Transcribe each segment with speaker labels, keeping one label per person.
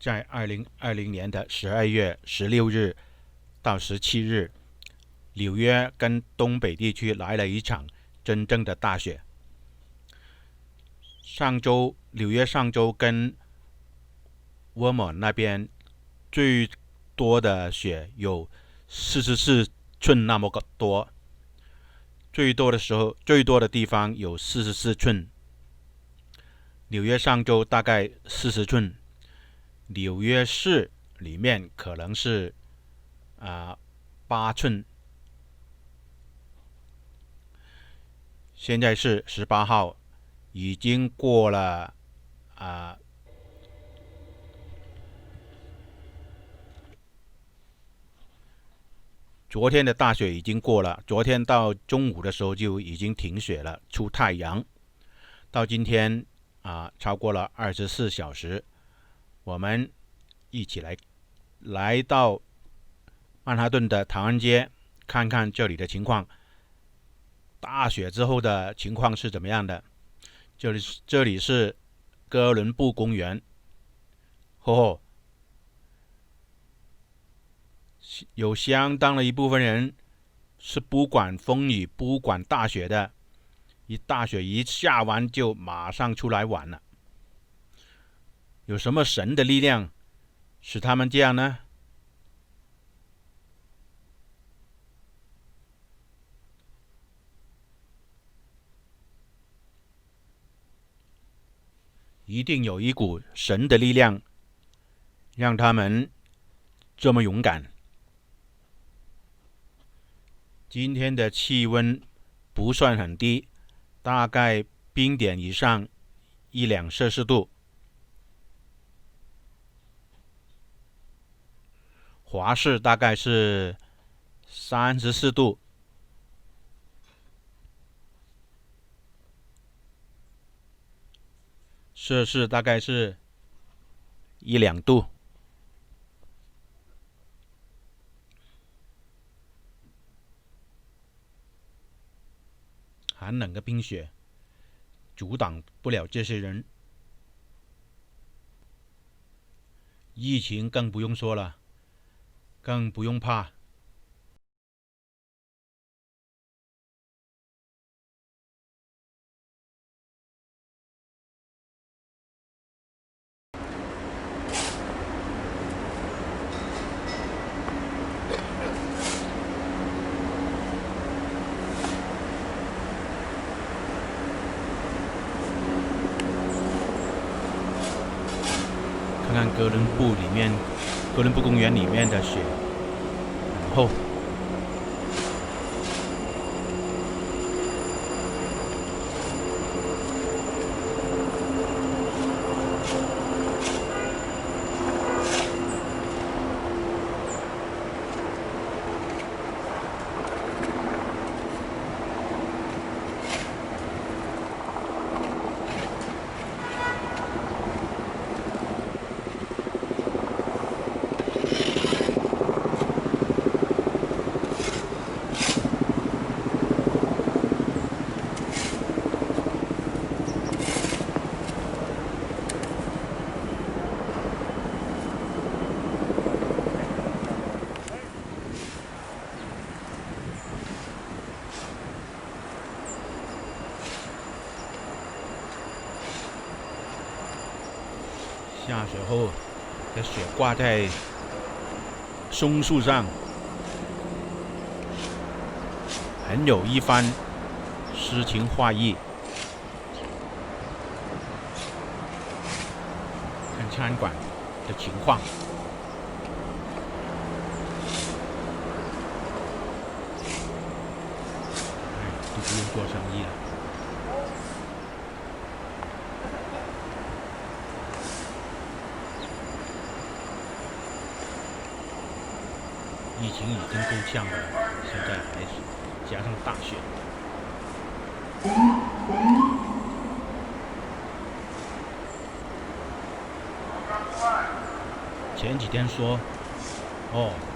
Speaker 1: 在2020年的12月16日到17日，纽约跟东北地区来了一场真正的大雪。纽约上周跟沃蒙那边最多的雪有44寸那么多，最多的地方有44寸。纽约上周大概40寸，纽约市里面可能是8寸。现在是18号，已经过了昨天的大雪已经过了，昨天到中午的时候就已经停雪了，出太阳。到今天超过了24小时，我们一起来到曼哈顿的唐人街，看看这里的情况。大雪之后的情况是怎么样的？这里是哥伦布公园，有相当的一部分人是不管风雨不管大雪的，大雪一下完就马上出来玩了。有什么神的力量使他们这样呢？一定有一股神的力量让他们这么勇敢。今天的气温不算很低，大概冰点以上1-2摄氏度。华氏大概是34度。摄氏大概是1-2度。寒冷的冰雪阻挡不了这些人。疫情更不用说了，更不用怕。看看哥伦布公园里面的雪很厚。下雪后的雪挂在松树上，很有一番诗情画意。看餐馆的情况，都不用做生意了。疫情已经够呛了，现在还是加上大雪。前几天说，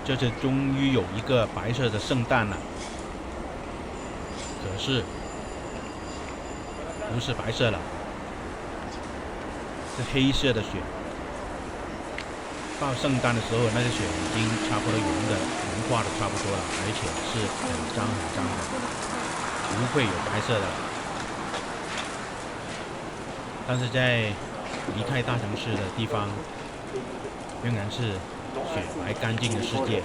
Speaker 1: 这次终于有一个白色的圣诞了，可是不是白色了，是黑色的雪。到圣诞的时候，那个雪已经差不多融化的差不多了，而且是很脏的，不会有白色的。但是在离开大城市的地方，仍然是雪白干净的世界。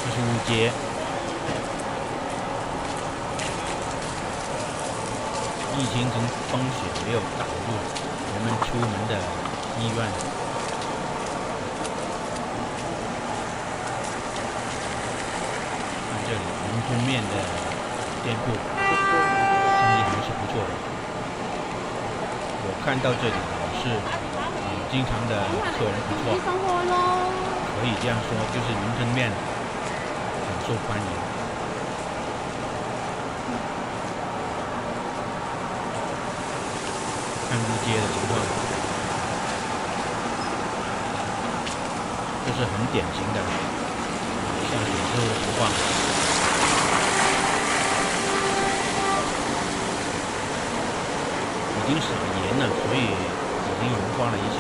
Speaker 1: 这是乌街，疫情跟风雪没有挡住人们出门的意愿。看这里云吞面的店铺，生意还是不错的。我看到这里是经常的客人不错，可以这样说，就是云吞面很受欢迎。看乌街的情况，这是很典型的下雪之后的情况。已经撒盐了，所以已经融化了一些。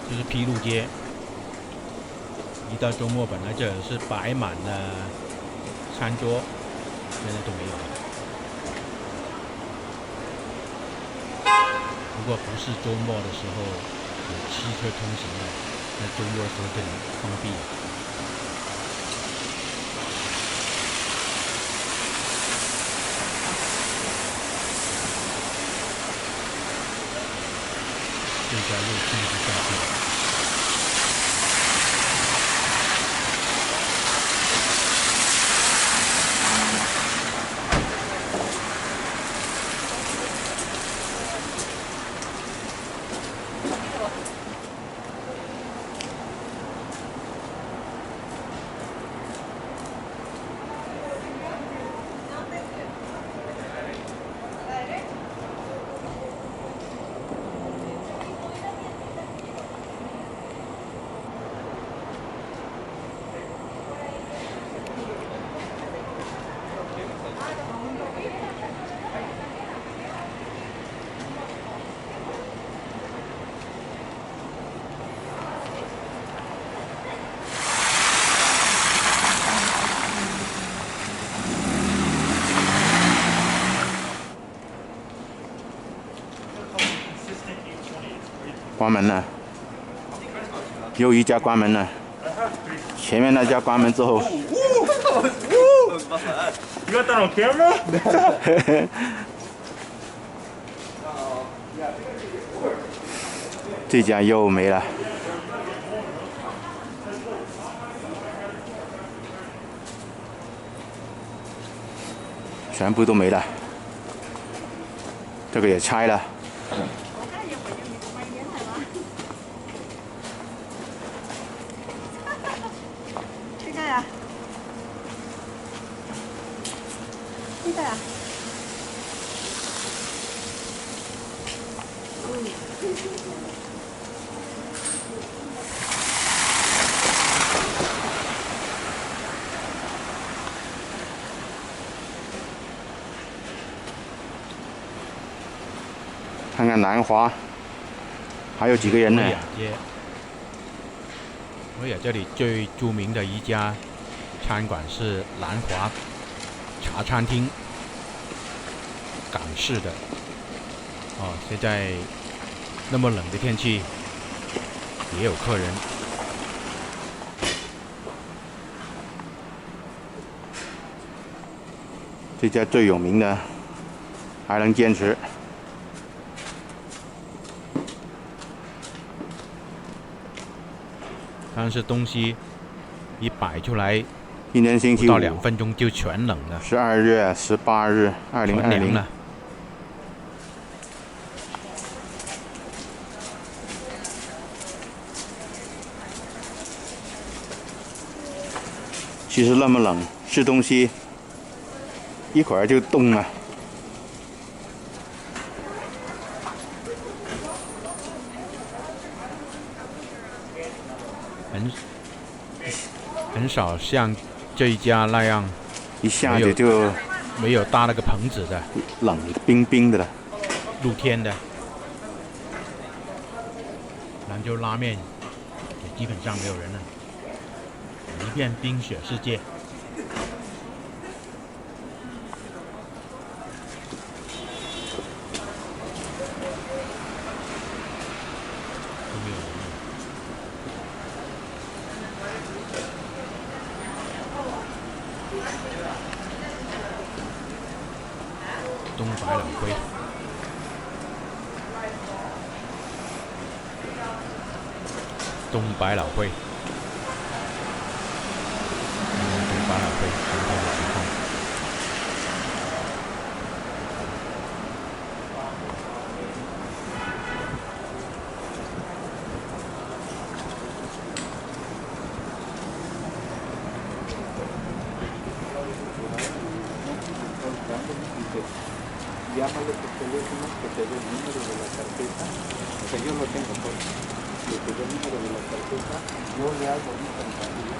Speaker 1: 就是披露街，一到周末本来这是摆满了餐桌，现在都没有了。如果不是周末的时候有汽车通行了，那周末的时候这里封闭了。这条路进不下去了。关门了，又一家关门了。前面那家关门之后，这家又没了。全部都没了，这个也拆了。
Speaker 2: 这个呀，这个呀，
Speaker 1: 看看南华还有几个人呢？维也这里最著名的一家餐馆是南华茶餐厅，港式的。哦，现在那么冷的天气，也有客人。这家最有名的还能坚持。但是东西一摆出来，今天星期五，不到2分钟就全冷了。12月18日，2020。其实那么冷，吃东西一会儿就冻了。很少像这一家那样，一下子就没有搭那个棚子的，冷冰冰的了，露天的。兰州拉面也基本上没有人了，一片冰雪世界。东百老汇，东百老汇，东百老汇今天的情况。
Speaker 3: Llámale por teléfono que te dé el número de la tarjeta, o sea, yo lo tengo por que te dé el número de la tarjeta, yo le hago ahorita el cambio.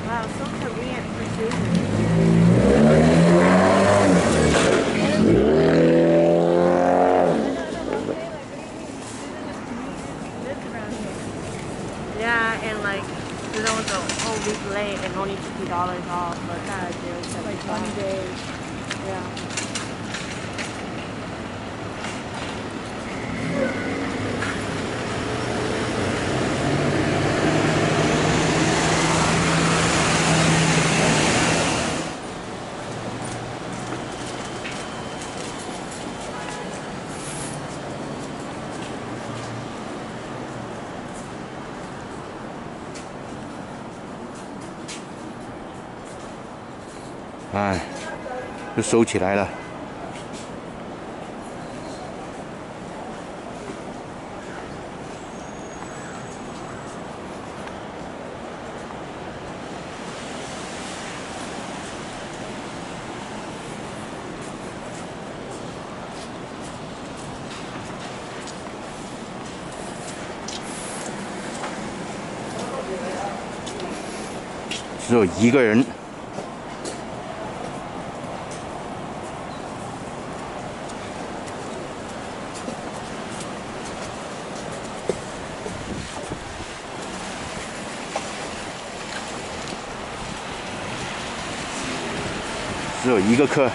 Speaker 2: Wow, so Korean precision. Yeah, and like there's always a whole week late and only $50 off, but that is like 20 days. Yeah. .
Speaker 1: 哎，就收起来了。只有一个人。只有一个课。